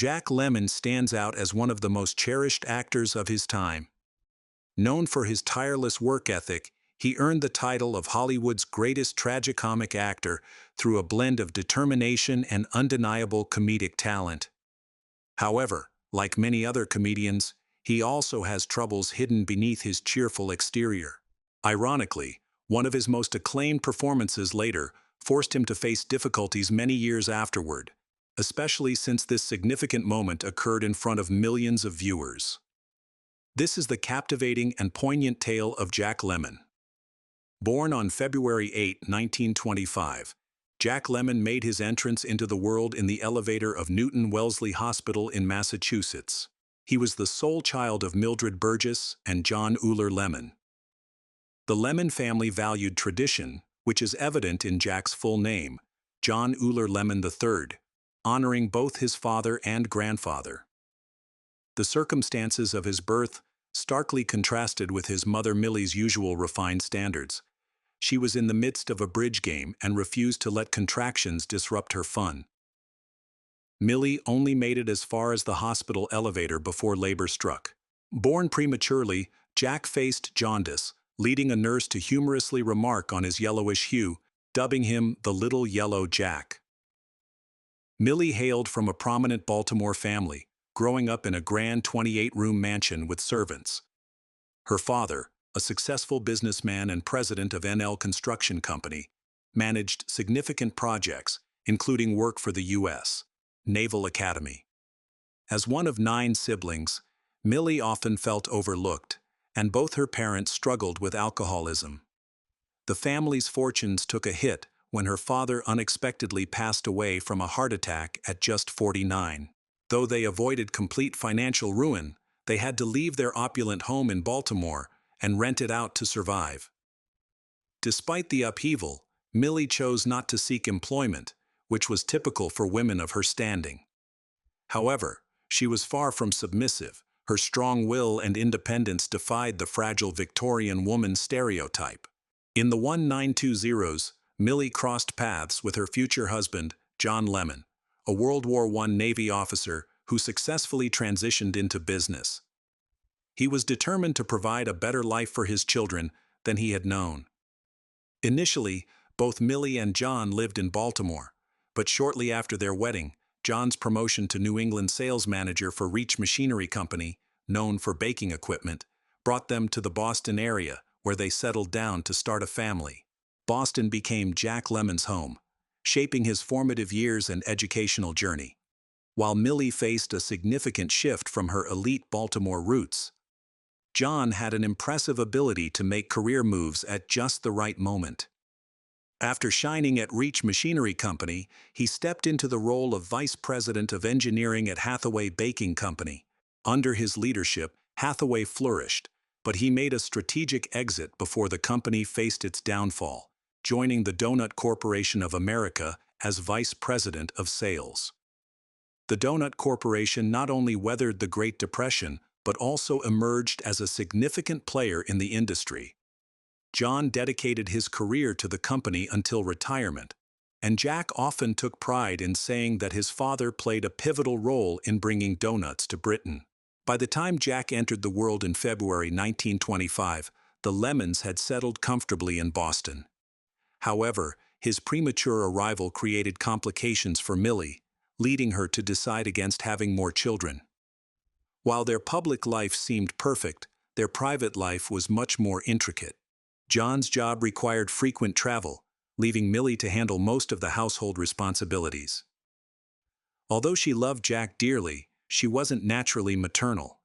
Jack Lemmon stands out as one of the most cherished actors of his time. Known for his tireless work ethic, he earned the title of Hollywood's greatest tragicomic actor through a blend of determination and undeniable comedic talent. However, like many other comedians, he also has troubles hidden beneath his cheerful exterior. Ironically, one of his most acclaimed performances later forced him to face difficulties many years afterward, especially since this significant moment occurred in front of millions of viewers. This is the captivating and poignant tale of Jack Lemmon. Born on February 8, 1925, Jack Lemmon made his entrance into the world in the elevator of Newton Wellesley Hospital in Massachusetts. He was the sole child of Mildred Burgess and John Euler Lemmon. The Lemmon family valued tradition, which is evident in Jack's full name, John Euler Lemmon III, honoring both his father and grandfather. The circumstances of his birth starkly contrasted with his mother Millie's usual refined standards. She was in the midst of a bridge game and refused to let contractions disrupt her fun. Millie only made it as far as the hospital elevator before labor struck. Born prematurely, Jack faced jaundice, leading a nurse to humorously remark on his yellowish hue, dubbing him the Little Yellow Jack. Millie hailed from a prominent Baltimore family, growing up in a grand 28-room mansion with servants. Her father, a successful businessman and president of NL Construction Company, managed significant projects, including work for the U.S. Naval Academy. As one of 9 siblings, Millie often felt overlooked, and both her parents struggled with alcoholism. The family's fortunes took a hit when her father unexpectedly passed away from a heart attack at just 49. Though they avoided complete financial ruin, they had to leave their opulent home in Baltimore and rent it out to survive. Despite the upheaval, Millie chose not to seek employment, which was typical for women of her standing. However, she was far from submissive. Her strong will and independence defied the fragile Victorian woman stereotype. In the 1920s, Millie crossed paths with her future husband, John Lemmon, a World War I Navy officer who successfully transitioned into business. He was determined to provide a better life for his children than he had known. Initially, both Millie and John lived in Baltimore, but shortly after their wedding, John's promotion to New England sales manager for Reach Machinery Company, known for baking equipment, brought them to the Boston area, where they settled down to start a family. Boston became Jack Lemmon's home, shaping his formative years and educational journey. While Millie faced a significant shift from her elite Baltimore roots, John had an impressive ability to make career moves at just the right moment. After shining at Reach Machinery Company, he stepped into the role of Vice President of Engineering at Hathaway Baking Company. Under his leadership, Hathaway flourished, but he made a strategic exit before the company faced its downfall, joining the Donut Corporation of America as Vice President of Sales. The Donut Corporation not only weathered the Great Depression, but also emerged as a significant player in the industry. John dedicated his career to the company until retirement, and Jack often took pride in saying that his father played a pivotal role in bringing donuts to Britain. By the time Jack entered the world in February 1925, the Lemmons had settled comfortably in Boston. However, his premature arrival created complications for Millie, leading her to decide against having more children. While their public life seemed perfect, their private life was much more intricate. John's job required frequent travel, leaving Millie to handle most of the household responsibilities. Although she loved Jack dearly, she wasn't naturally maternal.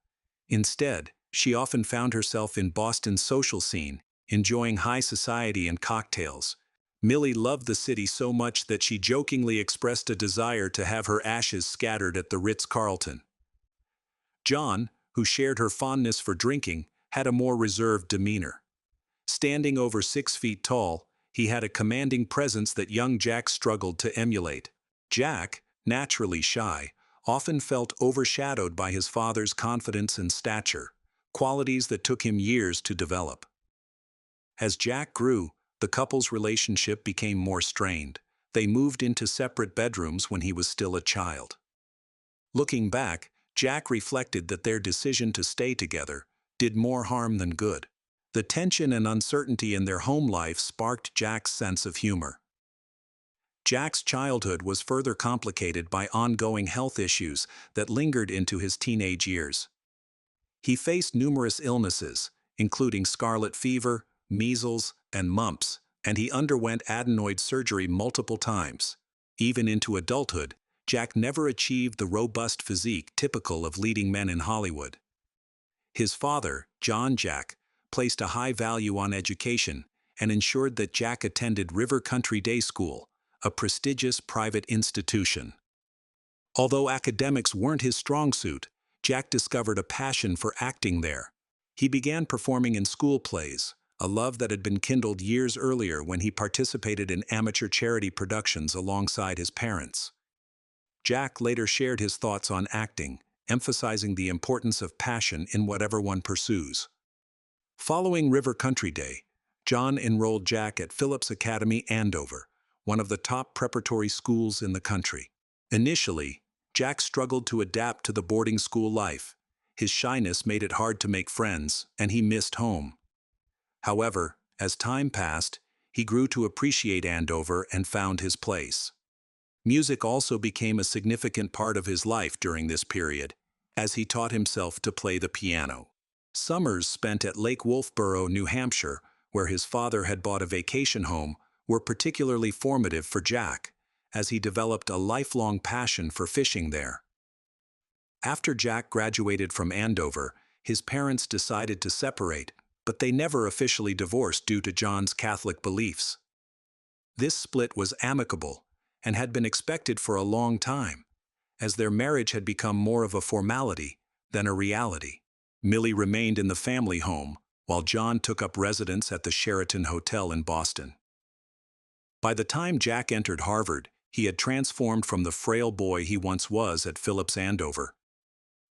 Instead, she often found herself in Boston's social scene, enjoying high society and cocktails. Millie loved the city so much that she jokingly expressed a desire to have her ashes scattered at the Ritz-Carlton. John, who shared her fondness for drinking, had a more reserved demeanor. Standing over 6 feet tall, he had a commanding presence that young Jack struggled to emulate. Jack, naturally shy, often felt overshadowed by his father's confidence and stature, qualities that took him years to develop. As Jack grew, the couple's relationship became more strained. They moved into separate bedrooms when he was still a child. Looking back, Jack reflected that their decision to stay together did more harm than good. The tension and uncertainty in their home life sparked Jack's sense of humor. Jack's childhood was further complicated by ongoing health issues that lingered into his teenage years. He faced numerous illnesses, including scarlet fever, measles, and mumps, and he underwent adenoid surgery multiple times. Even into adulthood, Jack never achieved the robust physique typical of leading men in Hollywood. His father, John Jack, placed a high value on education and ensured that Jack attended River Country Day School, a prestigious private institution. Although academics weren't his strong suit, Jack discovered a passion for acting there. He began performing in school plays, a love that had been kindled years earlier when he participated in amateur charity productions alongside his parents. Jack later shared his thoughts on acting, emphasizing the importance of passion in whatever one pursues. Following River Country Day, John enrolled Jack at Phillips Academy, Andover, one of the top preparatory schools in the country. Initially, Jack struggled to adapt to the boarding school life. His shyness made it hard to make friends, and he missed home. However, as time passed, he grew to appreciate Andover and found his place. Music also became a significant part of his life during this period, as he taught himself to play the piano. Summers spent at Lake Wolfboro, New Hampshire, where his father had bought a vacation home, were particularly formative for Jack, as he developed a lifelong passion for fishing there. After Jack graduated from Andover, his parents decided to separate, but they never officially divorced due to John's Catholic beliefs. This split was amicable and had been expected for a long time, as their marriage had become more of a formality than a reality. Millie remained in the family home, while John took up residence at the Sheraton Hotel in Boston. By the time Jack entered Harvard, he had transformed from the frail boy he once was at Phillips Andover.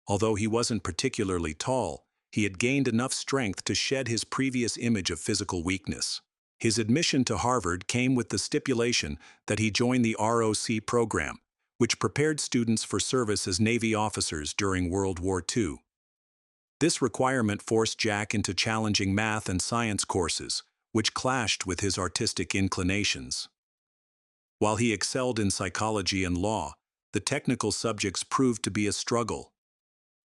Although he wasn't particularly tall, he had gained enough strength to shed his previous image of physical weakness. His admission to Harvard came with the stipulation that he join the ROC program, which prepared students for service as Navy officers during World War II. This requirement forced Jack into challenging math and science courses, which clashed with his artistic inclinations. While he excelled in psychology and law, the technical subjects proved to be a struggle.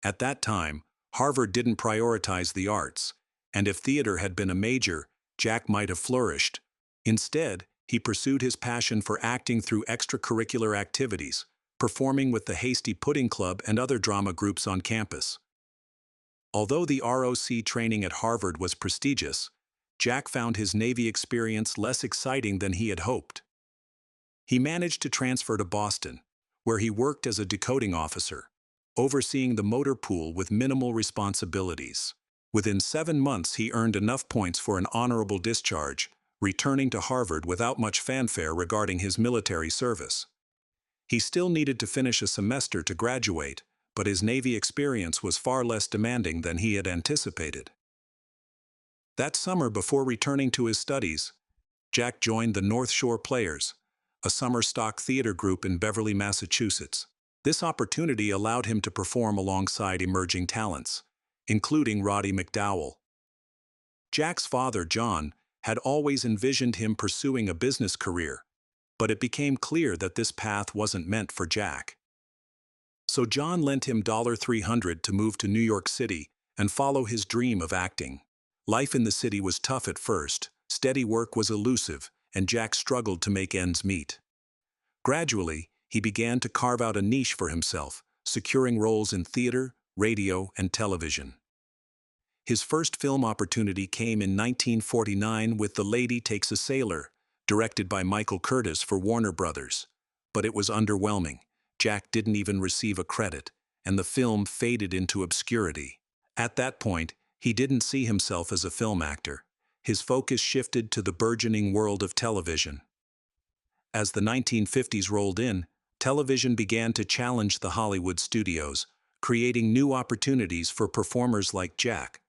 At that time, Harvard didn't prioritize the arts, and if theater had been a major, Jack might have flourished. Instead, he pursued his passion for acting through extracurricular activities, performing with the Hasty Pudding Club and other drama groups on campus. Although the ROC training at Harvard was prestigious, Jack found his Navy experience less exciting than he had hoped. He managed to transfer to Boston, where he worked as a decoding officer, overseeing the motor pool with minimal responsibilities. Within 7 months, he earned enough points for an honorable discharge, returning to Harvard without much fanfare regarding his military service. He still needed to finish a semester to graduate, but his Navy experience was far less demanding than he had anticipated. That summer, before returning to his studies, Jack joined the North Shore Players, a summer stock theater group in Beverly, Massachusetts. This opportunity allowed him to perform alongside emerging talents, including Roddy McDowell. Jack's father, John, had always envisioned him pursuing a business career, but it became clear that this path wasn't meant for Jack. So John lent him $300 to move to New York City and follow his dream of acting. Life in the city was tough at first, steady work was elusive, and Jack struggled to make ends meet. Gradually, he began to carve out a niche for himself, securing roles in theater, radio, and television. His first film opportunity came in 1949 with The Lady Takes a Sailor, directed by Michael Curtis for Warner Brothers. But it was underwhelming. Jack didn't even receive a credit, and the film faded into obscurity. At that point, he didn't see himself as a film actor. His focus shifted to the burgeoning world of television. As the 1950s rolled in, television began to challenge the Hollywood studios, creating new opportunities for performers like Jack.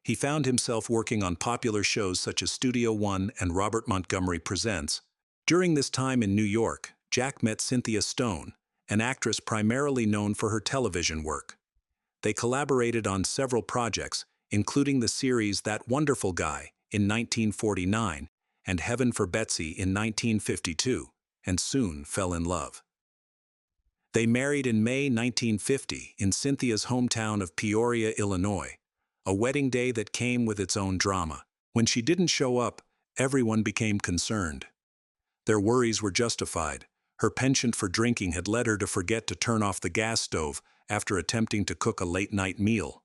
He found himself working on popular shows such as Studio One and Robert Montgomery Presents. During this time in New York, Jack met Cynthia Stone, an actress primarily known for her television work. They collaborated on several projects, including the series That Wonderful Guy in 1949 and Heaven for Betsy in 1952, and soon fell in love. They married in May 1950 in Cynthia's hometown of Peoria, Illinois, a wedding day that came with its own drama. When she didn't show up, everyone became concerned. Their worries were justified. Her penchant for drinking had led her to forget to turn off the gas stove after attempting to cook a late-night meal.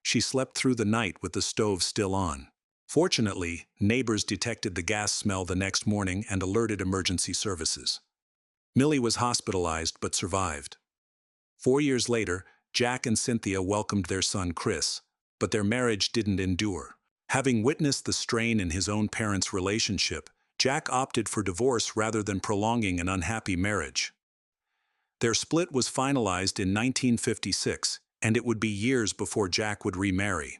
She slept through the night with the stove still on. Fortunately, neighbors detected the gas smell the next morning and alerted emergency services. Millie was hospitalized but survived. 4 years later, Jack and Cynthia welcomed their son Chris, but their marriage didn't endure. Having witnessed the strain in his own parents' relationship, Jack opted for divorce rather than prolonging an unhappy marriage. Their split was finalized in 1956, and it would be years before Jack would remarry.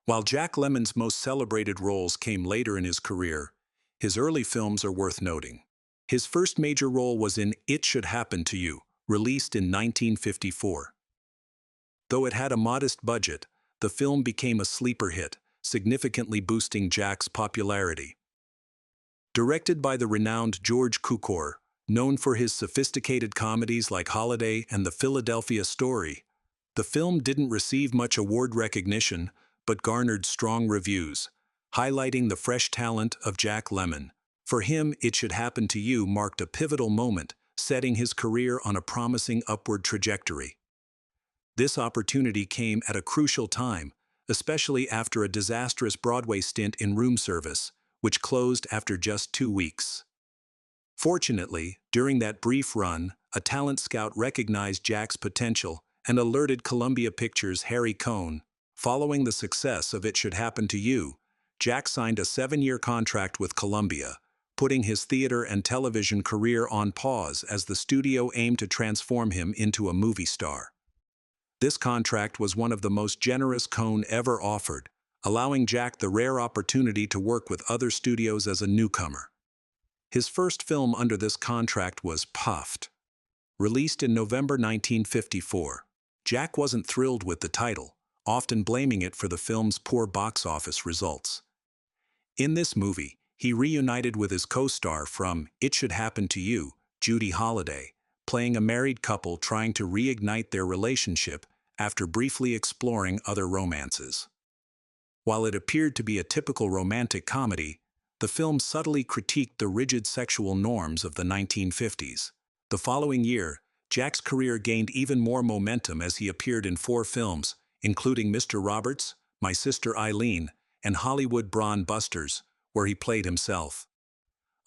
While Jack Lemmon's most celebrated roles came later in his career, his early films are worth noting. His first major role was in It Should Happen to You, released in 1954. Though it had a modest budget, the film became a sleeper hit, significantly boosting Jack's popularity. Directed by the renowned George Cukor, known for his sophisticated comedies like Holiday and The Philadelphia Story, the film didn't receive much award recognition but garnered strong reviews, highlighting the fresh talent of Jack Lemmon. For him, It Should Happen to You marked a pivotal moment, setting his career on a promising upward trajectory. This opportunity came at a crucial time, especially after a disastrous Broadway stint in room service, which closed after just 2 weeks. Fortunately, during that brief run, a talent scout recognized Jack's potential and alerted Columbia Pictures' Harry Cohn. Following the success of It Should Happen to You, Jack signed a 7-year contract with Columbia, putting his theater and television career on pause as the studio aimed to transform him into a movie star. This contract was one of the most generous Cohn ever offered, allowing Jack the rare opportunity to work with other studios as a newcomer. His first film under this contract was Puffed. Released in November 1954, Jack wasn't thrilled with the title, often blaming it for the film's poor box office results. In this movie, he reunited with his co-star from It Should Happen to You, Judy Holliday, playing a married couple trying to reignite their relationship after briefly exploring other romances. While it appeared to be a typical romantic comedy, the film subtly critiqued the rigid sexual norms of the 1950s. The following year, Jack's career gained even more momentum as he appeared in 4 films, including Mr. Roberts, My Sister Eileen, and Hollywood Brawn Busters, where he played himself.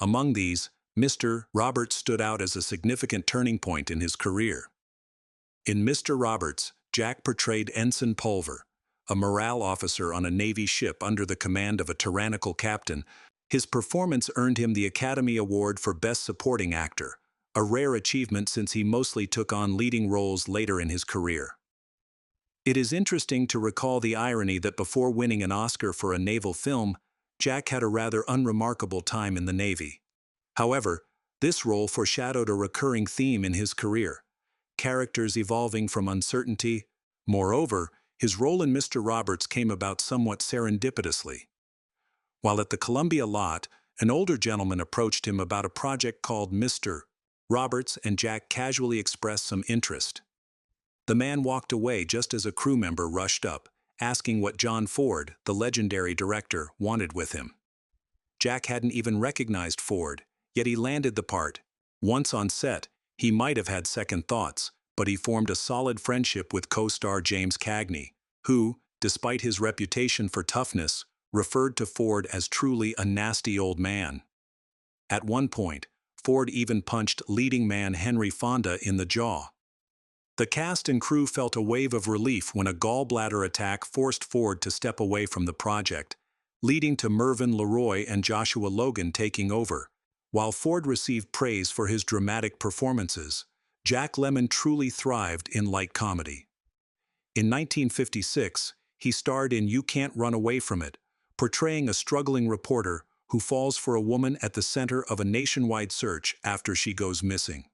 Among these, Mr. Roberts stood out as a significant turning point in his career. In Mr. Roberts, Jack portrayed Ensign Pulver, a morale officer on a Navy ship under the command of a tyrannical captain. His performance earned him the Academy Award for Best Supporting Actor, a rare achievement since he mostly took on leading roles later in his career. It is interesting to recall the irony that before winning an Oscar for a naval film, Jack had a rather unremarkable time in the Navy. However, this role foreshadowed a recurring theme in his career: characters evolving from uncertainty. Moreover, his role in Mr. Roberts came about somewhat serendipitously. While at the Columbia lot, an older gentleman approached him about a project called Mr. Roberts, and Jack casually expressed some interest. The man walked away just as a crew member rushed up, asking what John Ford, the legendary director, wanted with him. Jack hadn't even recognized Ford, yet he landed the part. Once on set, he might have had second thoughts, but he formed a solid friendship with co-star James Cagney, who, despite his reputation for toughness, referred to Ford as truly a nasty old man. At one point, Ford even punched leading man Henry Fonda in the jaw. The cast and crew felt a wave of relief when a gallbladder attack forced Ford to step away from the project, leading to Mervyn LeRoy and Joshua Logan taking over. While Ford received praise for his dramatic performances, Jack Lemmon truly thrived in light comedy. In 1956, he starred in You Can't Run Away From It, portraying a struggling reporter who falls for a woman at the center of a nationwide search after she goes missing.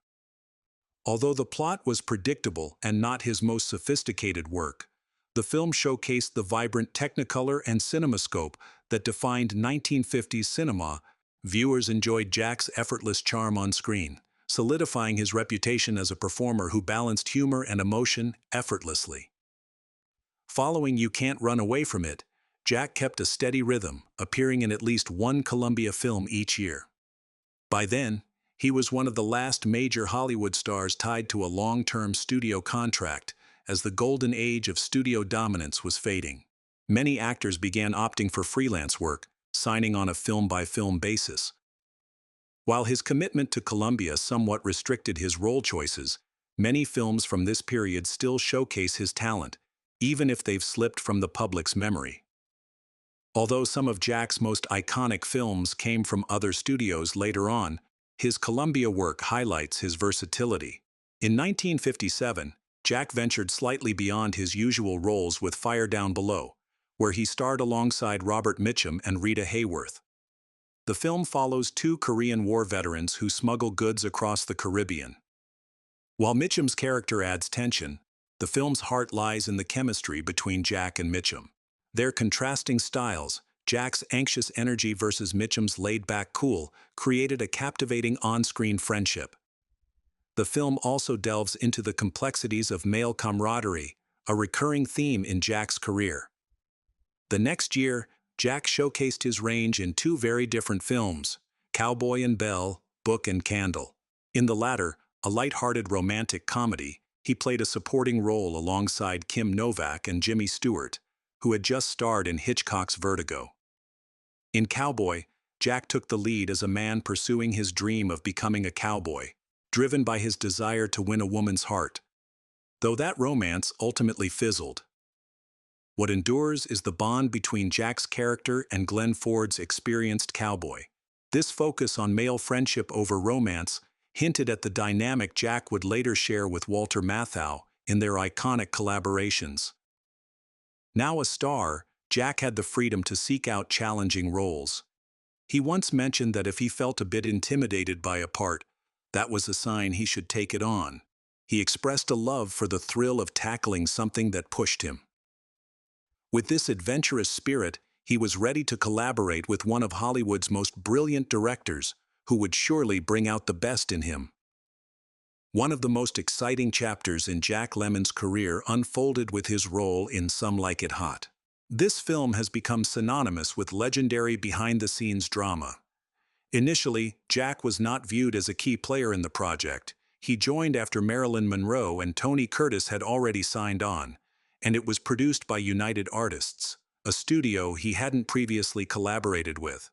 Although the plot was predictable and not his most sophisticated work, the film showcased the vibrant Technicolor and CinemaScope that defined 1950s cinema. Viewers enjoyed Jack's effortless charm on screen, solidifying his reputation as a performer who balanced humor and emotion effortlessly. Following You Can't Run Away From It, Jack kept a steady rhythm, appearing in at least one Columbia film each year. By then, he was one of the last major Hollywood stars tied to a long-term studio contract, as the golden age of studio dominance was fading. Many actors began opting for freelance work, signing on a film-by-film basis. While his commitment to Columbia somewhat restricted his role choices, many films from this period still showcase his talent, even if they've slipped from the public's memory. Although some of Jack's most iconic films came from other studios later on, his Columbia work highlights his versatility. In 1957, Jack ventured slightly beyond his usual roles with Fire Down Below, where he starred alongside Robert Mitchum and Rita Hayworth. The film follows two Korean War veterans who smuggle goods across the Caribbean. While Mitchum's character adds tension, the film's heart lies in the chemistry between Jack and Mitchum. Their contrasting styles, Jack's anxious energy versus Mitchum's laid-back cool, created a captivating on-screen friendship. The film also delves into the complexities of male camaraderie, a recurring theme in Jack's career. The next year, Jack showcased his range in two very different films, Cowboy and Belle, Book and Candle. In the latter, a light-hearted romantic comedy, he played a supporting role alongside Kim Novak and Jimmy Stewart, who had just starred in Hitchcock's Vertigo. In Cowboy, Jack took the lead as a man pursuing his dream of becoming a cowboy, driven by his desire to win a woman's heart. Though that romance ultimately fizzled. What endures is the bond between Jack's character and Glenn Ford's experienced cowboy. This focus on male friendship over romance hinted at the dynamic Jack would later share with Walter Matthau in their iconic collaborations. Now a star, Jack had the freedom to seek out challenging roles. He once mentioned that if he felt a bit intimidated by a part, that was a sign he should take it on. He expressed a love for the thrill of tackling something that pushed him. With this adventurous spirit, he was ready to collaborate with one of Hollywood's most brilliant directors, who would surely bring out the best in him. One of the most exciting chapters in Jack Lemmon's career unfolded with his role in Some Like It Hot. This film has become synonymous with legendary behind-the-scenes drama. Initially, Jack was not viewed as a key player in the project. He joined after Marilyn Monroe and Tony Curtis had already signed on, and it was produced by United Artists, a studio he hadn't previously collaborated with.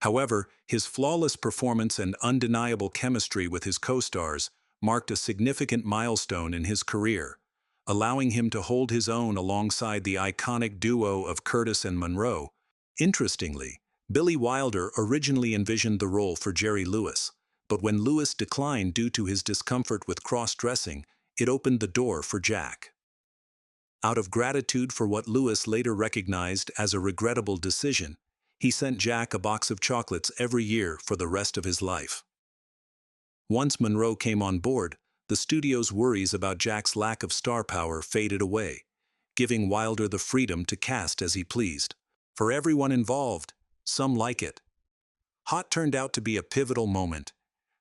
However, his flawless performance and undeniable chemistry with his co-stars marked a significant milestone in his career, allowing him to hold his own alongside the iconic duo of Curtis and Monroe. Interestingly, Billy Wilder originally envisioned the role for Jerry Lewis, but when Lewis declined due to his discomfort with cross-dressing, it opened the door for Jack. Out of gratitude for what Lewis later recognized as a regrettable decision, he sent Jack a box of chocolates every year for the rest of his life. Once Monroe came on board, the studio's worries about Jack's lack of star power faded away, giving Wilder the freedom to cast as he pleased. For everyone involved, Some Like It Hot turned out to be a pivotal moment.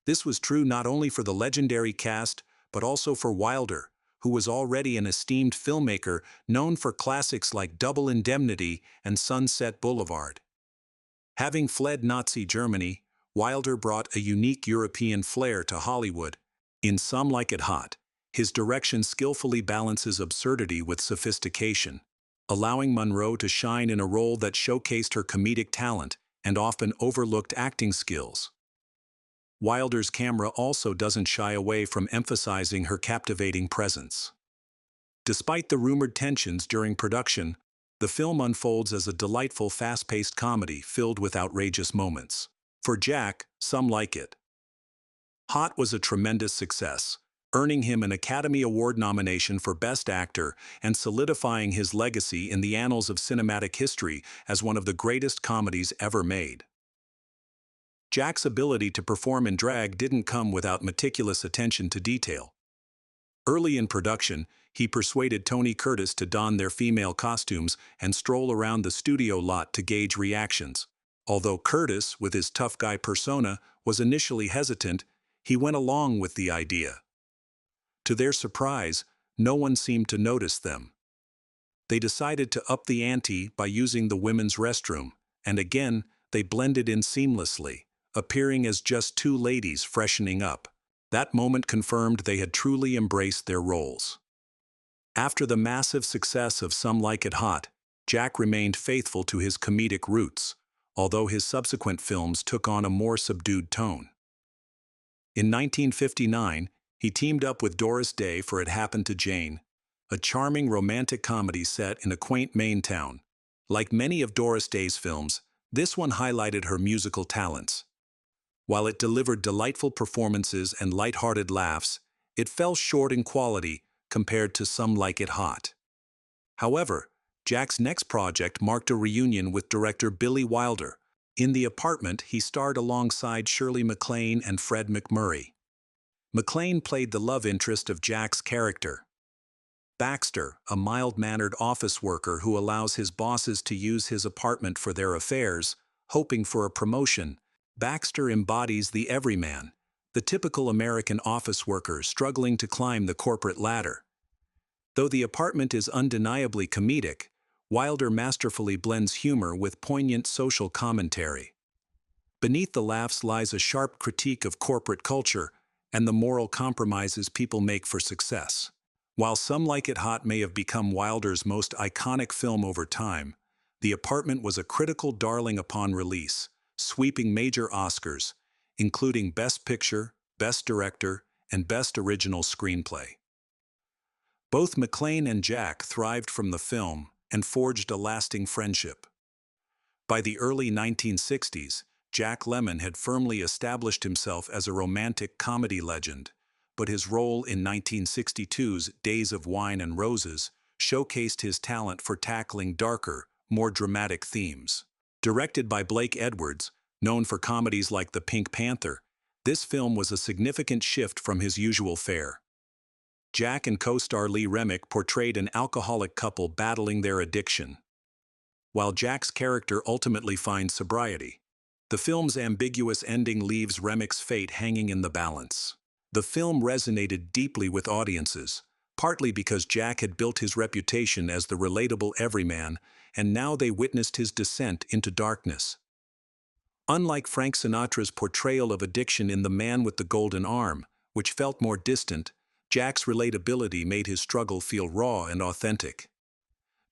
This was true not only for the legendary cast, but also for Wilder, who was already an esteemed filmmaker known for classics like Double Indemnity and Sunset Boulevard. Having fled Nazi Germany, Wilder brought a unique European flair to Hollywood. In Some Like It Hot, his direction skillfully balances absurdity with sophistication, allowing Monroe to shine in a role that showcased her comedic talent and often overlooked acting skills. Wilder's camera also doesn't shy away from emphasizing her captivating presence. Despite the rumored tensions during production, the film unfolds as a delightful, fast-paced comedy filled with outrageous moments. For Jack, Some Like It Hot was a tremendous success, earning him an Academy Award nomination for Best Actor and solidifying his legacy in the annals of cinematic history as one of the greatest comedies ever made. Jack's ability to perform in drag didn't come without meticulous attention to detail. Early in production, he persuaded Tony Curtis to don their female costumes and stroll around the studio lot to gauge reactions. Although Curtis, with his tough guy persona, was initially hesitant, he went along with the idea. To their surprise, no one seemed to notice them. They decided to up the ante by using the women's restroom, and again, they blended in seamlessly, appearing as just two ladies freshening up. That moment confirmed they had truly embraced their roles. After the massive success of Some Like It Hot, Jack remained faithful to his comedic roots, although his subsequent films took on a more subdued tone. In 1959, he teamed up with Doris Day for It Happened to Jane, a charming romantic comedy set in a quaint Maine town. Like many of Doris Day's films, this one highlighted her musical talents. While it delivered delightful performances and light-hearted laughs, it fell short in quality compared to Some Like It Hot. However, Jack's next project marked a reunion with director Billy Wilder. In The Apartment, he starred alongside Shirley MacLaine and Fred McMurray. MacLaine played the love interest of Jack's character, Baxter, a mild-mannered office worker who allows his bosses to use his apartment for their affairs, hoping for a promotion. Baxter embodies the everyman, the typical American office worker struggling to climb the corporate ladder. Though The Apartment is undeniably comedic, Wilder masterfully blends humor with poignant social commentary. Beneath the laughs lies a sharp critique of corporate culture and the moral compromises people make for success. While Some Like It Hot may have become Wilder's most iconic film over time, The Apartment was a critical darling upon release, sweeping major Oscars, including Best Picture, Best Director, and Best Original Screenplay. Both MacLaine and Jack thrived from the film and forged a lasting friendship. By the early 1960s, Jack Lemmon had firmly established himself as a romantic comedy legend, but his role in 1962's Days of Wine and Roses showcased his talent for tackling darker, more dramatic themes. Directed by Blake Edwards, known for comedies like The Pink Panther, this film was a significant shift from his usual fare. Jack and co-star Lee Remick portrayed an alcoholic couple battling their addiction, while Jack's character ultimately finds sobriety. The film's ambiguous ending leaves Remick's fate hanging in the balance. The film resonated deeply with audiences, partly because Jack had built his reputation as the relatable everyman, and now they witnessed his descent into darkness. Unlike Frank Sinatra's portrayal of addiction in The Man with the Golden Arm, which felt more distant, Jack's relatability made his struggle feel raw and authentic.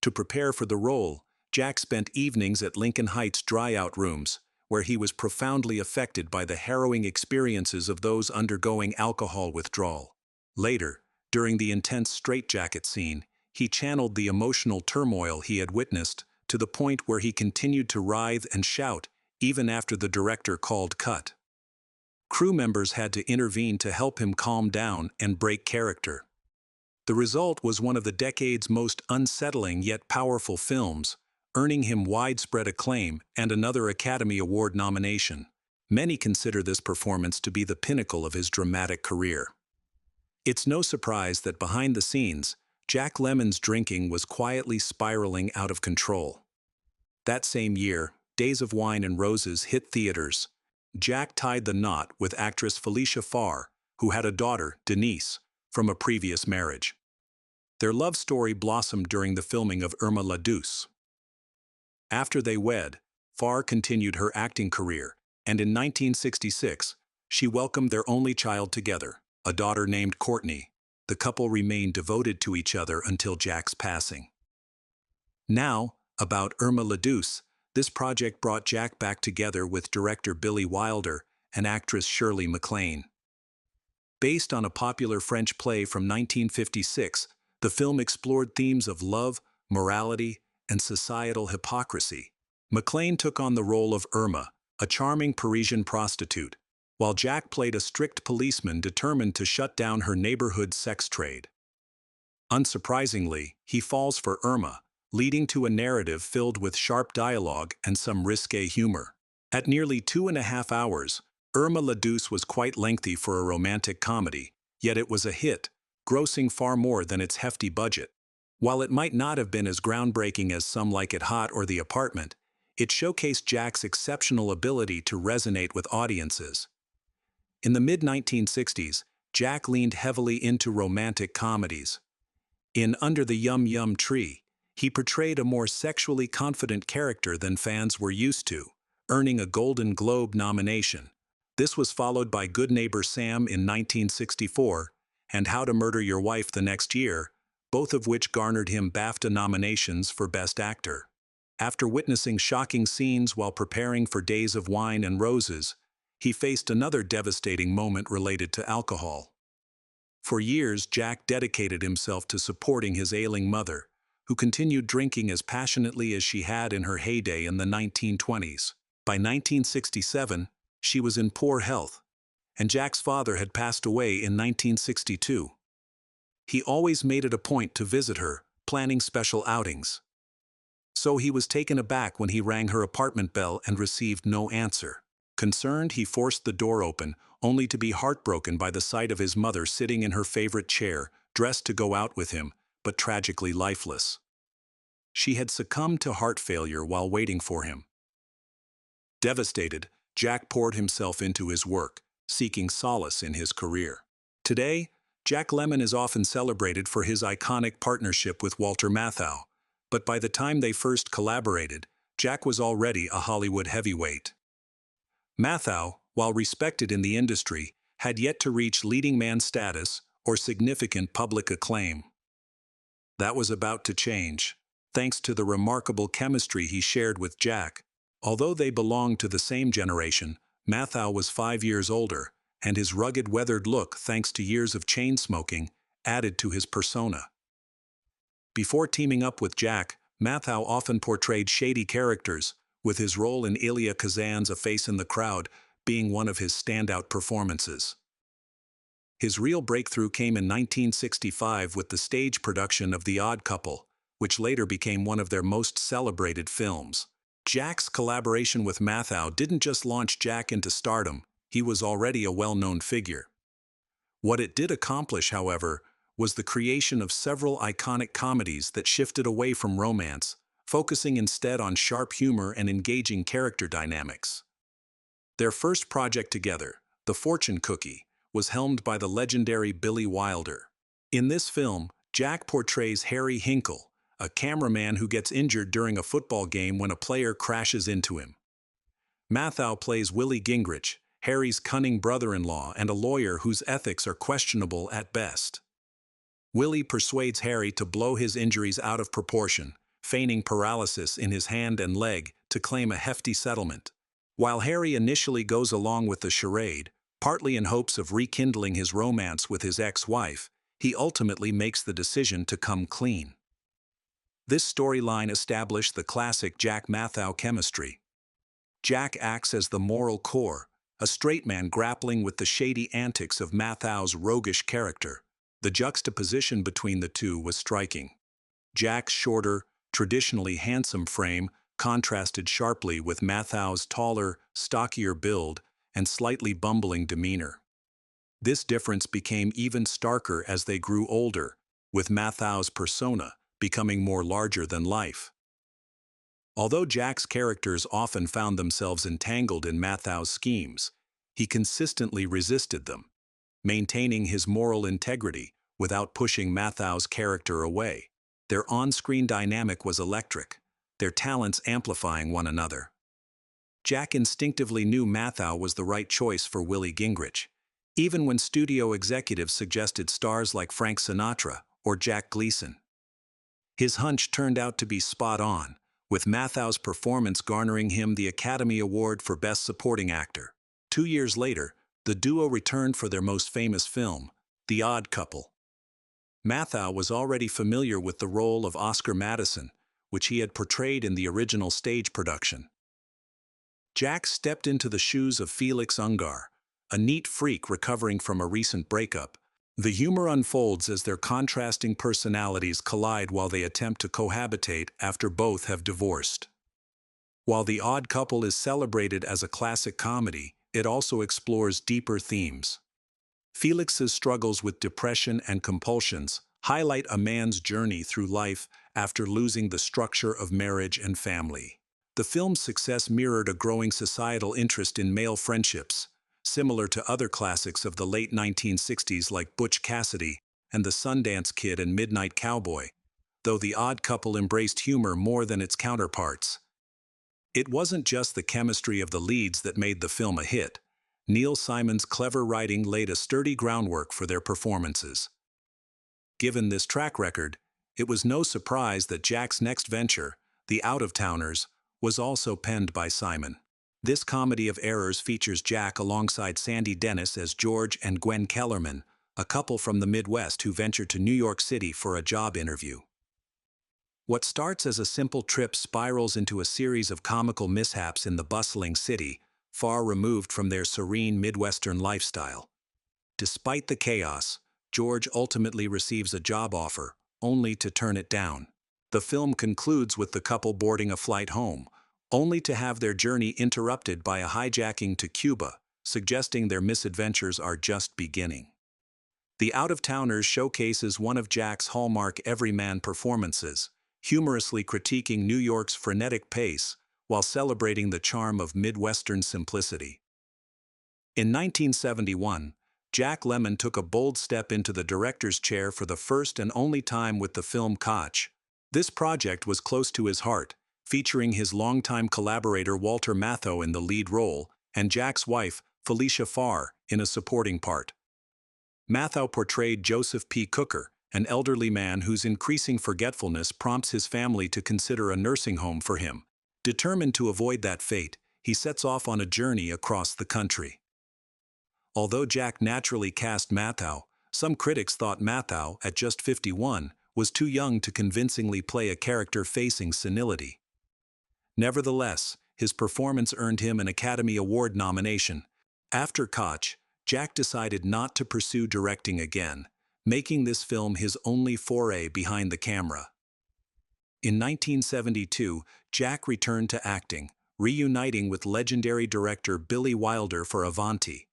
To prepare for the role, Jack spent evenings at Lincoln Heights dry-out rooms, where he was profoundly affected by the harrowing experiences of those undergoing alcohol withdrawal. Later, during the intense straitjacket scene, he channeled the emotional turmoil he had witnessed to the point where he continued to writhe and shout, even after the director called cut. Crew members had to intervene to help him calm down and break character. The result was one of the decade's most unsettling yet powerful films, earning him widespread acclaim and another Academy Award nomination. Many consider this performance to be the pinnacle of his dramatic career. It's no surprise that behind the scenes, Jack Lemmon's drinking was quietly spiraling out of control. That same year, Days of Wine and Roses hit theaters. Jack tied the knot with actress Felicia Farr, who had a daughter, Denise, from a previous marriage. Their love story blossomed during the filming of Irma la Douce. After they wed, Farr continued her acting career, and in 1966, she welcomed their only child together, a daughter named Courtney. The couple remained devoted to each other until Jack's passing. Now, about Irma la Douce, this project brought Jack back together with director Billy Wilder and actress Shirley MacLaine. Based on a popular French play from 1956, the film explored themes of love, morality, and societal hypocrisy. MacLaine took on the role of Irma, a charming Parisian prostitute, while Jack played a strict policeman determined to shut down her neighborhood sex trade. Unsurprisingly, he falls for Irma, leading to a narrative filled with sharp dialogue and some risque humor. At nearly 2.5 hours, Irma la Douce was quite lengthy for a romantic comedy, yet it was a hit, grossing far more than its hefty budget. While it might not have been as groundbreaking as Some Like It Hot or The Apartment, it showcased Jack's exceptional ability to resonate with audiences. In the mid-1960s, Jack leaned heavily into romantic comedies. In Under the Yum Yum Tree, he portrayed a more sexually confident character than fans were used to, earning a Golden Globe nomination. This was followed by Goodneighbor Sam in 1964 and How to Murder Your Wife the next year, both of which garnered him BAFTA nominations for Best Actor. After witnessing shocking scenes while preparing for Days of Wine and Roses, he faced another devastating moment related to alcohol. For years, Jack dedicated himself to supporting his ailing mother, who continued drinking as passionately as she had in her heyday in the 1920s. By 1967, she was in poor health, and Jack's father had passed away in 1962. He always made it a point to visit her, planning special outings. So he was taken aback when he rang her apartment bell and received no answer. Concerned, he forced the door open, only to be heartbroken by the sight of his mother sitting in her favorite chair, dressed to go out with him, but tragically lifeless. She had succumbed to heart failure while waiting for him. Devastated, Jack poured himself into his work, seeking solace in his career. Today, Jack Lemmon is often celebrated for his iconic partnership with Walter Matthau, but by the time they first collaborated, Jack was already a Hollywood heavyweight. Matthau, while respected in the industry, had yet to reach leading man status or significant public acclaim. That was about to change, thanks to the remarkable chemistry he shared with Jack. Although they belonged to the same generation, Matthau was 5 years older, and his rugged, weathered look, thanks to years of chain smoking, added to his persona. Before teaming up with Jack, Matthau often portrayed shady characters, with his role in Elia Kazan's A Face in the Crowd being one of his standout performances. His real breakthrough came in 1965 with the stage production of The Odd Couple, which later became one of their most celebrated films. Jack's collaboration with Matthau didn't just launch Jack into stardom, he was already a well-known figure. What it did accomplish, however, was the creation of several iconic comedies that shifted away from romance, focusing instead on sharp humor and engaging character dynamics. Their first project together, The Fortune Cookie, was helmed by the legendary Billy Wilder. In this film, Jack portrays Harry Hinkle, a cameraman who gets injured during a football game when a player crashes into him. Matthau plays Willie Gingrich, Harry's cunning brother-in-law and a lawyer whose ethics are questionable at best. Willie persuades Harry to blow his injuries out of proportion, feigning paralysis in his hand and leg to claim a hefty settlement. While Harry initially goes along with the charade, partly in hopes of rekindling his romance with his ex-wife, he ultimately makes the decision to come clean. This storyline established the classic Jack-Matthau chemistry. Jack acts as the moral core, a straight man grappling with the shady antics of Matthau's roguish character. The juxtaposition between the two was striking. Jack's shorter, traditionally handsome frame contrasted sharply with Matthau's taller, stockier build and slightly bumbling demeanor. This difference became even starker as they grew older, with Matthau's persona becoming more larger than life. Although Jack's characters often found themselves entangled in Matthau's schemes, he consistently resisted them, maintaining his moral integrity without pushing Matthau's character away. Their on-screen dynamic was electric, their talents amplifying one another. Jack instinctively knew Matthau was the right choice for Willie Gingrich, even when studio executives suggested stars like Frank Sinatra or Jack Gleason. His hunch turned out to be spot on, with Matthau's performance garnering him the Academy Award for Best Supporting Actor. 2 years later, the duo returned for their most famous film, The Odd Couple. Matthau was already familiar with the role of Oscar Madison, which he had portrayed in the original stage production. Jack stepped into the shoes of Felix Ungar, a neat freak recovering from a recent breakup. The humor unfolds as their contrasting personalities collide while they attempt to cohabitate after both have divorced. While The Odd Couple is celebrated as a classic comedy, it also explores deeper themes. Felix's struggles with depression and compulsions highlight a man's journey through life after losing the structure of marriage and family. The film's success mirrored a growing societal interest in male friendships, similar to other classics of the late 1960s like Butch Cassidy and The Sundance Kid and Midnight Cowboy, though The Odd Couple embraced humor more than its counterparts. It wasn't just the chemistry of the leads that made the film a hit. Neil Simon's clever writing laid a sturdy groundwork for their performances. Given this track record, it was no surprise that Jack's next venture, The Out-of-Towners, was also penned by Simon. This comedy of errors features Jack alongside Sandy Dennis as George and Gwen Kellerman, a couple from the Midwest who venture to New York City for a job interview. What starts as a simple trip spirals into a series of comical mishaps in the bustling city, far removed from their serene Midwestern lifestyle. Despite the chaos, George ultimately receives a job offer, only to turn it down. The film concludes with the couple boarding a flight home, only to have their journey interrupted by a hijacking to Cuba, suggesting their misadventures are just beginning. The Out-of-Towners showcases one of Jack's hallmark everyman performances, humorously critiquing New York's frenetic pace while celebrating the charm of Midwestern simplicity. In 1971, Jack Lemmon took a bold step into the director's chair for the first and only time with the film Koch. This project was close to his heart, featuring his longtime collaborator Walter Matthau in the lead role and Jack's wife, Felicia Farr, in a supporting part. Matthau portrayed Joseph P. Cooker, an elderly man whose increasing forgetfulness prompts his family to consider a nursing home for him. Determined to avoid that fate, he sets off on a journey across the country. Although Jack naturally cast Matthau, some critics thought Matthau, at just 51, was too young to convincingly play a character facing senility. Nevertheless, his performance earned him an Academy Award nomination. After Koch, Jack decided not to pursue directing again, making this film his only foray behind the camera. In 1972, Jack returned to acting, reuniting with legendary director Billy Wilder for Avanti.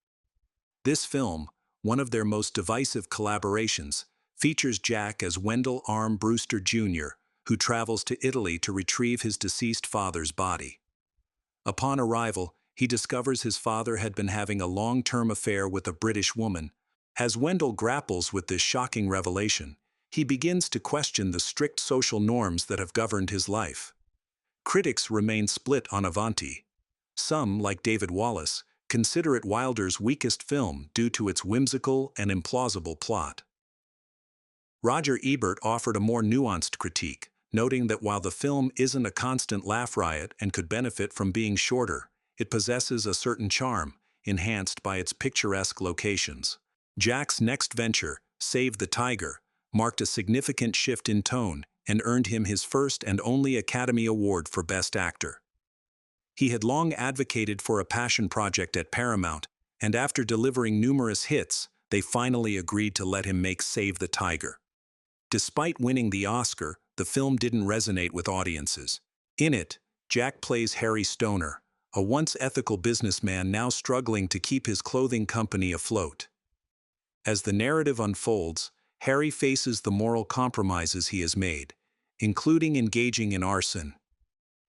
This film, one of their most divisive collaborations, features Jack as Wendell Arm Brewster Jr., who travels to Italy to retrieve his deceased father's body. Upon arrival, he discovers his father had been having a long-term affair with a British woman. As Wendell grapples with this shocking revelation, he begins to question the strict social norms that have governed his life. Critics remain split on Avanti. Some, like David Wallace, consider it Wilder's weakest film due to its whimsical and implausible plot. Roger Ebert offered a more nuanced critique, noting that while the film isn't a constant laugh riot and could benefit from being shorter, it possesses a certain charm, enhanced by its picturesque locations. Jack's next venture, Save the Tiger, marked a significant shift in tone and earned him his first and only Academy Award for Best Actor. He had long advocated for a passion project at Paramount, and after delivering numerous hits, they finally agreed to let him make Save the Tiger. Despite winning the Oscar, the film didn't resonate with audiences. In it, Jack plays Harry Stoner, a once ethical businessman now struggling to keep his clothing company afloat. As the narrative unfolds, Harry faces the moral compromises he has made, including engaging in arson.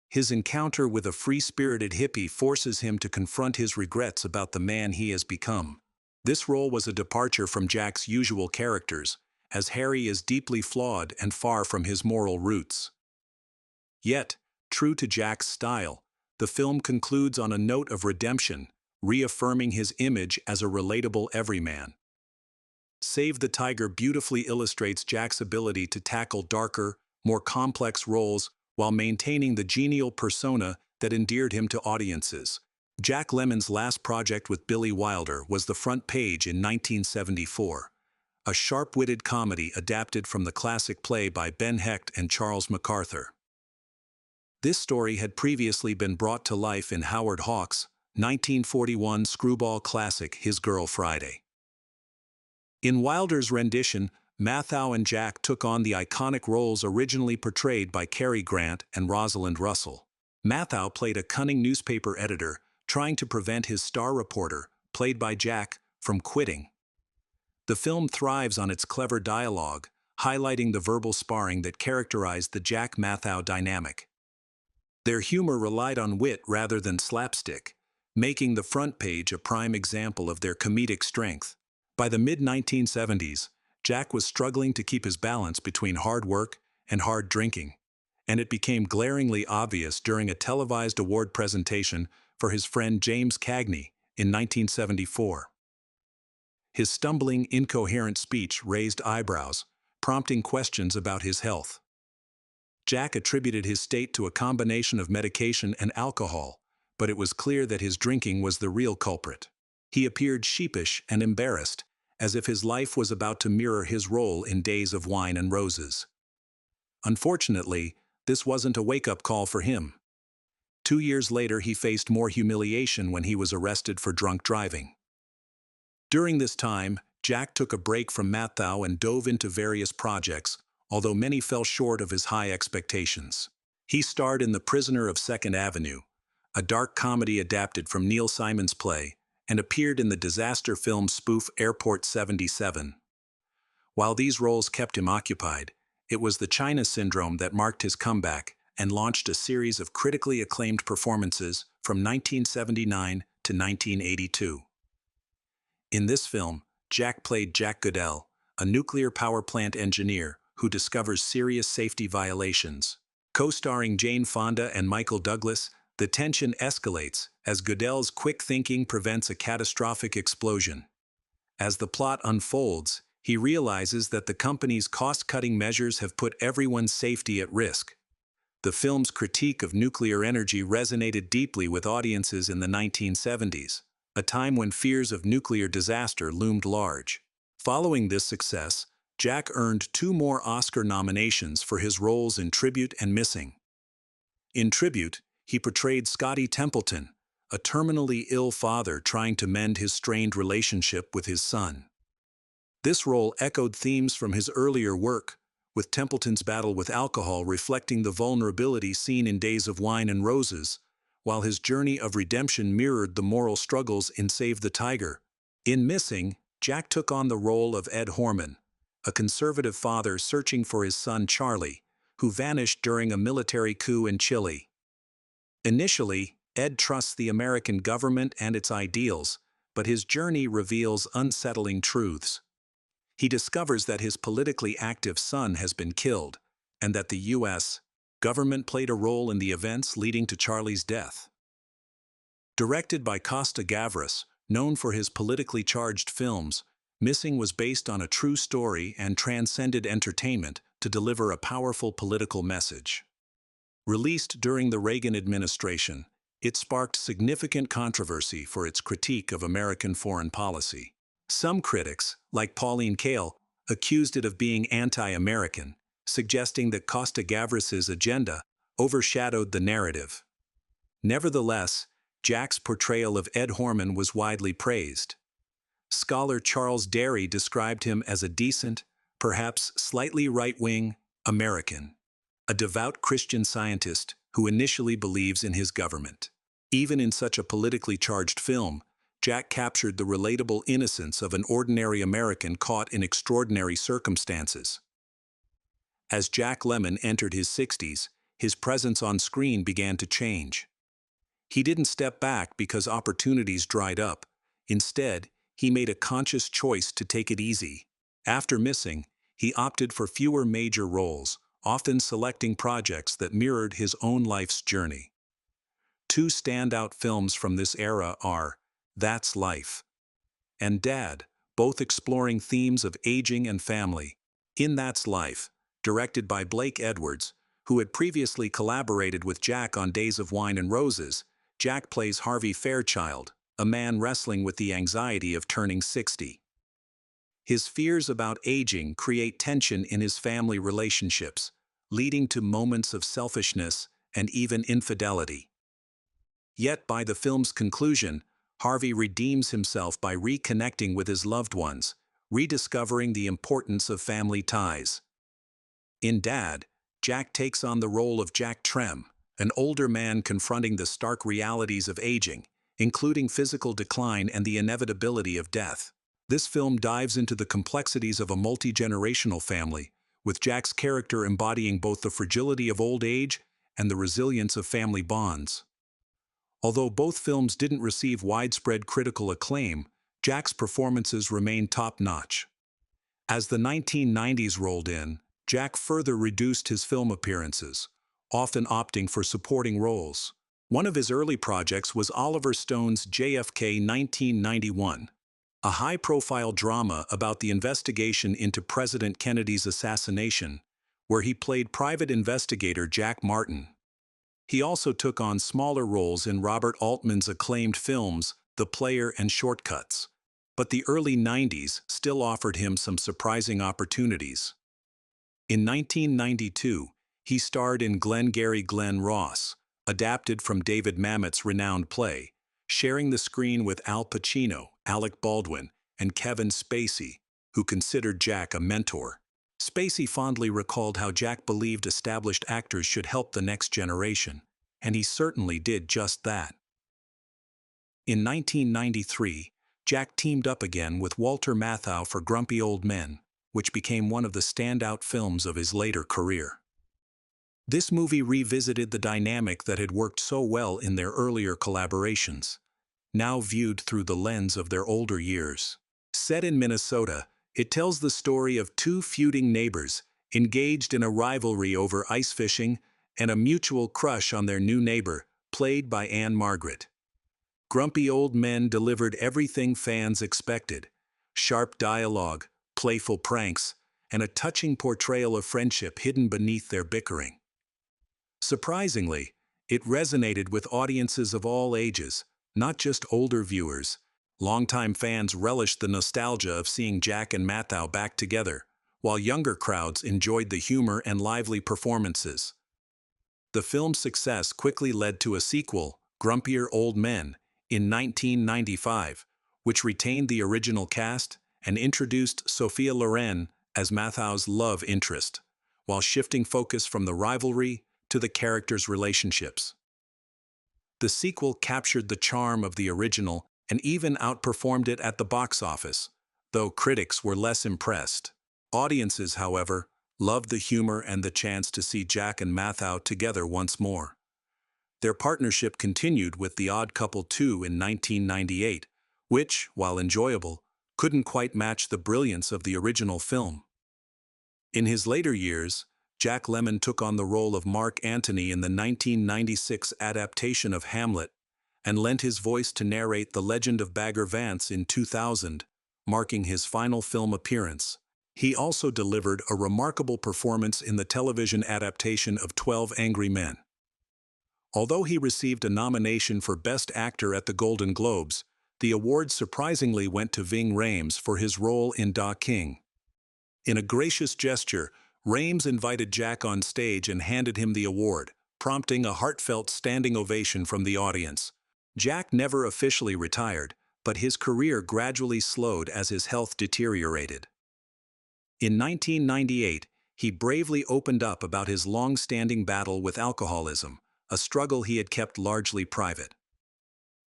His encounter with a free-spirited hippie forces him to confront his regrets about the man he has become. This role was a departure from Jack's usual characters, as Harry is deeply flawed and far from his moral roots. Yet, true to Jack's style, the film concludes on a note of redemption, reaffirming his image as a relatable everyman. Save the Tiger beautifully illustrates Jack's ability to tackle darker, more complex roles while maintaining the genial persona that endeared him to audiences. Jack Lemmon's last project with Billy Wilder was The Front Page in 1974, a sharp-witted comedy adapted from the classic play by Ben Hecht and Charles MacArthur. This story had previously been brought to life in Howard Hawks' 1941 screwball classic His Girl Friday. In Wilder's rendition, Matthau and Jack took on the iconic roles originally portrayed by Cary Grant and Rosalind Russell. Matthau played a cunning newspaper editor trying to prevent his star reporter, played by Jack, from quitting. The film thrives on its clever dialogue, highlighting the verbal sparring that characterized the Jack-Matthau dynamic. Their humor relied on wit rather than slapstick, making the front page a prime example of their comedic strength. By the mid-1970s, Jack was struggling to keep his balance between hard work and hard drinking, and it became glaringly obvious during a televised award presentation for his friend James Cagney in 1974. His stumbling, incoherent speech raised eyebrows, prompting questions about his health. Jack attributed his state to a combination of medication and alcohol, but it was clear that his drinking was the real culprit. He appeared sheepish and embarrassed, as if his life was about to mirror his role in Days of Wine and Roses. Unfortunately, this wasn't a wake-up call for him. 2 years later, he faced more humiliation when he was arrested for drunk driving. During this time, Jack took a break from Matthau and dove into various projects, although many fell short of his high expectations. He starred in The Prisoner of Second Avenue, a dark comedy adapted from Neil Simon's play, and appeared in the disaster film spoof Airport 77. While these roles kept him occupied, it was the China Syndrome that marked his comeback and launched a series of critically acclaimed performances from 1979 to 1982. In this film, Jack played Jack Goodell, a nuclear power plant engineer who discovers serious safety violations. Co-starring Jane Fonda and Michael Douglas, the tension escalates as Goodell's quick thinking prevents a catastrophic explosion. As the plot unfolds, he realizes that the company's cost-cutting measures have put everyone's safety at risk. The film's critique of nuclear energy resonated deeply with audiences in the 1970s, a time when fears of nuclear disaster loomed large. Following this success, Jack earned 2 more Oscar nominations for his roles in Tribute and Missing. In Tribute, he portrayed Scotty Templeton, a terminally ill father trying to mend his strained relationship with his son. This role echoed themes from his earlier work, with Templeton's battle with alcohol reflecting the vulnerability seen in Days of Wine and Roses, while his journey of redemption mirrored the moral struggles in Save the Tiger. In Missing, Jack took on the role of Ed Horman, a conservative father searching for his son Charlie, who vanished during a military coup in Chile. Initially, Ed trusts the American government and its ideals, but his journey reveals unsettling truths. He discovers that his politically active son has been killed, and that the U.S. government played a role in the events leading to Charlie's death. Directed by Costa Gavras, known for his politically charged films, Missing was based on a true story and transcended entertainment to deliver a powerful political message. Released during the Reagan administration, it sparked significant controversy for its critique of American foreign policy. Some critics, like Pauline Kael, accused it of being anti-American, suggesting that Costa Gavras's agenda overshadowed the narrative. Nevertheless, Jack's portrayal of Ed Horman was widely praised. Scholar Charles Derry described him as a decent, perhaps slightly right-wing, American, a devout Christian scientist who initially believes in his government. Even in such a politically charged film, Jack captured the relatable innocence of an ordinary American caught in extraordinary circumstances. As Jack Lemmon entered his 60s, his presence on screen began to change. He didn't step back because opportunities dried up. Instead, he made a conscious choice to take it easy. After Missing, he opted for fewer major roles, often selecting projects that mirrored his own life's journey. 2 standout films from this era are That's Life and Dad, both exploring themes of aging and family. In That's Life, directed by Blake Edwards, who had previously collaborated with Jack on Days of Wine and Roses, Jack plays Harvey Fairchild, a man wrestling with the anxiety of turning 60. His fears about aging create tension in his family relationships, leading to moments of selfishness and even infidelity. Yet by the film's conclusion, Harvey redeems himself by reconnecting with his loved ones, rediscovering the importance of family ties. In Dad, Jack takes on the role of Jack Trem, an older man confronting the stark realities of aging, including physical decline and the inevitability of death. This film dives into the complexities of a multi-generational family, with Jack's character embodying both the fragility of old age and the resilience of family bonds. Although both films didn't receive widespread critical acclaim, Jack's performances remained top-notch. As the 1990s rolled in, Jack further reduced his film appearances, often opting for supporting roles. One of his early projects was Oliver Stone's JFK 1991, a high-profile drama about the investigation into President Kennedy's assassination, where he played private investigator Jack Martin. He also took on smaller roles in Robert Altman's acclaimed films The Player and Shortcuts, but the early 90s still offered him some surprising opportunities. In 1992, he starred in Glengarry Glen Ross, adapted from David Mamet's renowned play, sharing the screen with Al Pacino, Alec Baldwin, and Kevin Spacey, who considered Jack a mentor. Spacey fondly recalled how Jack believed established actors should help the next generation, and he certainly did just that. In 1993, Jack teamed up again with Walter Matthau for Grumpy Old Men, which became one of the standout films of his later career. This movie revisited the dynamic that had worked so well in their earlier collaborations, now viewed through the lens of their older years. Set in Minnesota, it tells the story of two feuding neighbors engaged in a rivalry over ice fishing and a mutual crush on their new neighbor, played by Anne Margaret. Grumpy Old Men delivered everything fans expected: sharp dialogue, playful pranks, and a touching portrayal of friendship hidden beneath their bickering. Surprisingly, it resonated with audiences of all ages, not just older viewers. Longtime fans relished the nostalgia of seeing Jack and Matthau back together, while younger crowds enjoyed the humor and lively performances. The film's success quickly led to a sequel, Grumpier Old Men, in 1995, which retained the original cast and introduced Sophia Loren as Matthau's love interest, while shifting focus from the rivalry to the characters' relationships. The sequel captured the charm of the original and even outperformed it at the box office, though critics were less impressed. Audiences, however, loved the humor and the chance to see Jack and Matthau together once more. Their partnership continued with The Odd Couple 2 in 1998, which, while enjoyable, couldn't quite match the brilliance of the original film. In his later years, Jack Lemmon took on the role of Mark Antony in the 1996 adaptation of Hamlet, and lent his voice to narrate The Legend of Bagger Vance in 2000, marking his final film appearance. He also delivered a remarkable performance in the television adaptation of 12 Angry Men. Although he received a nomination for Best Actor at the Golden Globes, the award surprisingly went to Ving Rhames for his role in Da King. In a gracious gesture, Rhames invited Jack on stage and handed him the award, prompting a heartfelt standing ovation from the audience. Jack never officially retired, but his career gradually slowed as his health deteriorated. In 1998, he bravely opened up about his long-standing battle with alcoholism, a struggle he had kept largely private.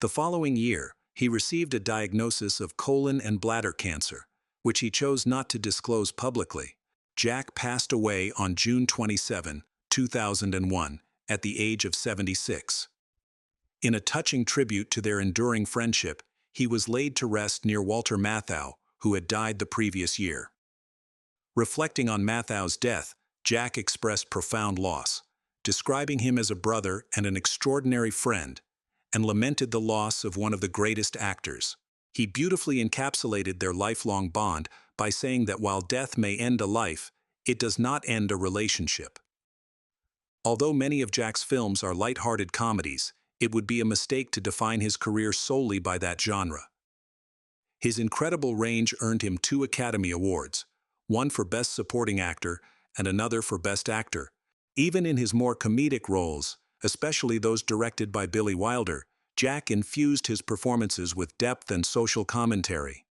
The following year, he received a diagnosis of colon and bladder cancer, which he chose not to disclose publicly. Jack passed away on June 27, 2001, at the age of 76. In a touching tribute to their enduring friendship, he was laid to rest near Walter Matthau, who had died the previous year. Reflecting on Matthau's death, Jack expressed profound loss, describing him as a brother and an extraordinary friend, and lamented the loss of one of the greatest actors. He beautifully encapsulated their lifelong bond by saying that while death may end a life, it does not end a relationship. Although many of Jack's films are light-hearted comedies, it would be a mistake to define his career solely by that genre. His incredible range earned him 2 Academy Awards, one for Best Supporting Actor and another for Best Actor. Even in his more comedic roles, especially those directed by Billy Wilder, Jack infused his performances with depth and social commentary.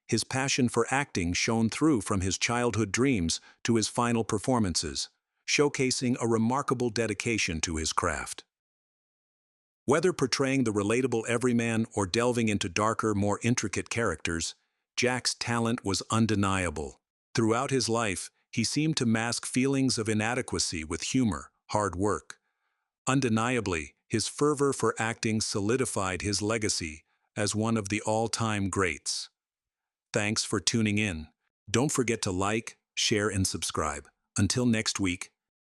His passion for acting shone through from his childhood dreams to his final performances, showcasing a remarkable dedication to his craft. Whether portraying the relatable everyman or delving into darker, more intricate characters, Jack's talent was undeniable. Throughout his life, he seemed to mask feelings of inadequacy with humor, hard work. Undeniably, his fervor for acting solidified his legacy as one of the all-time greats. Thanks for tuning in. Don't forget to like, share, and subscribe. Until next week,